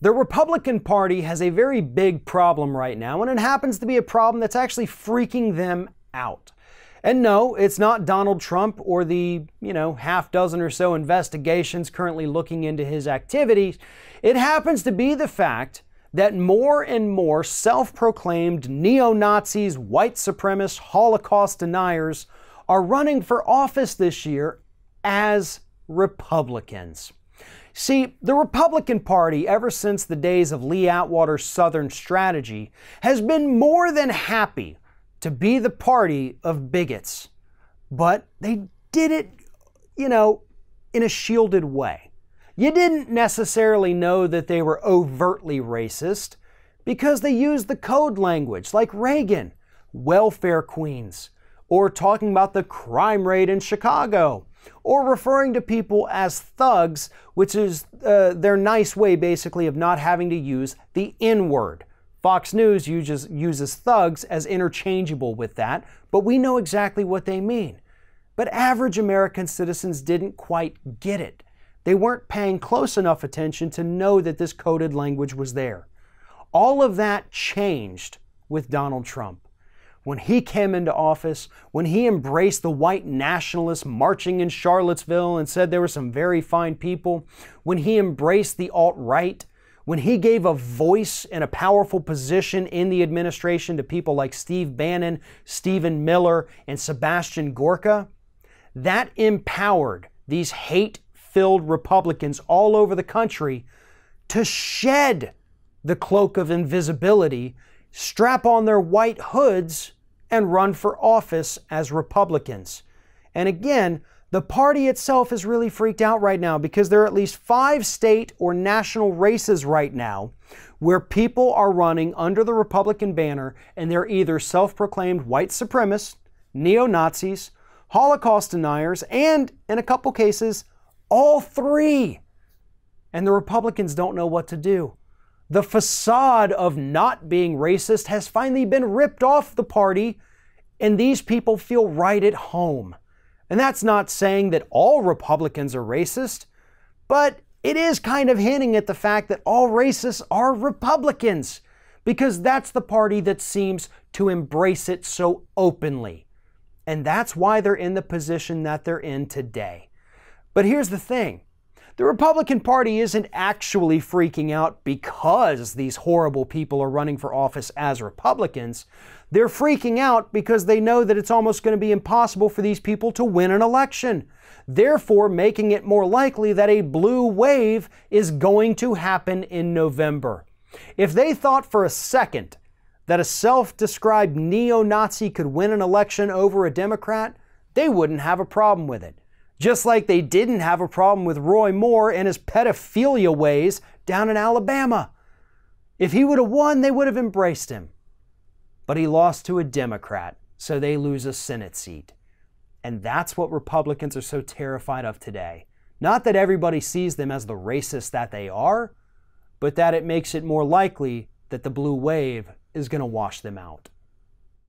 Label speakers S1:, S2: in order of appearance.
S1: The Republican Party has a very big problem right now, and it happens to be a problem that's actually freaking them out. And no, it's not Donald Trump or the, half dozen or so investigations currently looking into his activities. It happens to be the fact that more and more self-proclaimed neo-Nazis, white supremacists, Holocaust deniers are running for office this year as Republicans. See, the Republican Party, ever since the days of Lee Atwater's Southern strategy, has been more than happy to be the party of bigots. But they did it, in a shielded way. You didn't necessarily know that they were overtly racist because they used the code language like Reagan, welfare queens, or talking about the crime rate in Chicago, or referring to people as thugs, which is their nice way basically of not having to use the N-word. Fox News uses thugs as interchangeable with that, but we know exactly what they mean. But average American citizens didn't quite get it. They weren't paying close enough attention to know that this coded language was there. All of that changed with Donald Trump. When he came into office, when he embraced the white nationalists marching in Charlottesville and said there were some very fine people, when he embraced the alt-right, when he gave a voice and a powerful position in the administration to people like Steve Bannon, Stephen Miller, and Sebastian Gorka, that empowered these hate-filled Republicans all over the country to shed the cloak of invisibility, strap on their white hoods, and run for office as Republicans. And again, the party itself is really freaked out right now because there are at least 5 state or national races right now where people are running under the Republican banner and they're either self-proclaimed white supremacists, neo-Nazis, Holocaust deniers, and in a couple cases, all 3. And the Republicans don't know what to do. The facade of not being racist has finally been ripped off the party, and these people feel right at home. And that's not saying that all Republicans are racist, but it is kind of hinting at the fact that all racists are Republicans, because that's the party that seems to embrace it so openly. And that's why they're in the position that they're in today. But here's the thing. The Republican Party isn't actually freaking out because these horrible people are running for office as Republicans. They're freaking out because they know that it's almost going to be impossible for these people to win an election, therefore making it more likely that a blue wave is going to happen in November. If they thought for a second that a self-described neo-Nazi could win an election over a Democrat, they wouldn't have a problem with it. Just like they didn't have a problem with Roy Moore and his pedophilia ways down in Alabama. If he would have won, they would have embraced him. But he lost to a Democrat, so they lose a Senate seat. And that's what Republicans are so terrified of today. Not that everybody sees them as the racists that they are, but that it makes it more likely that the blue wave is going to wash them out.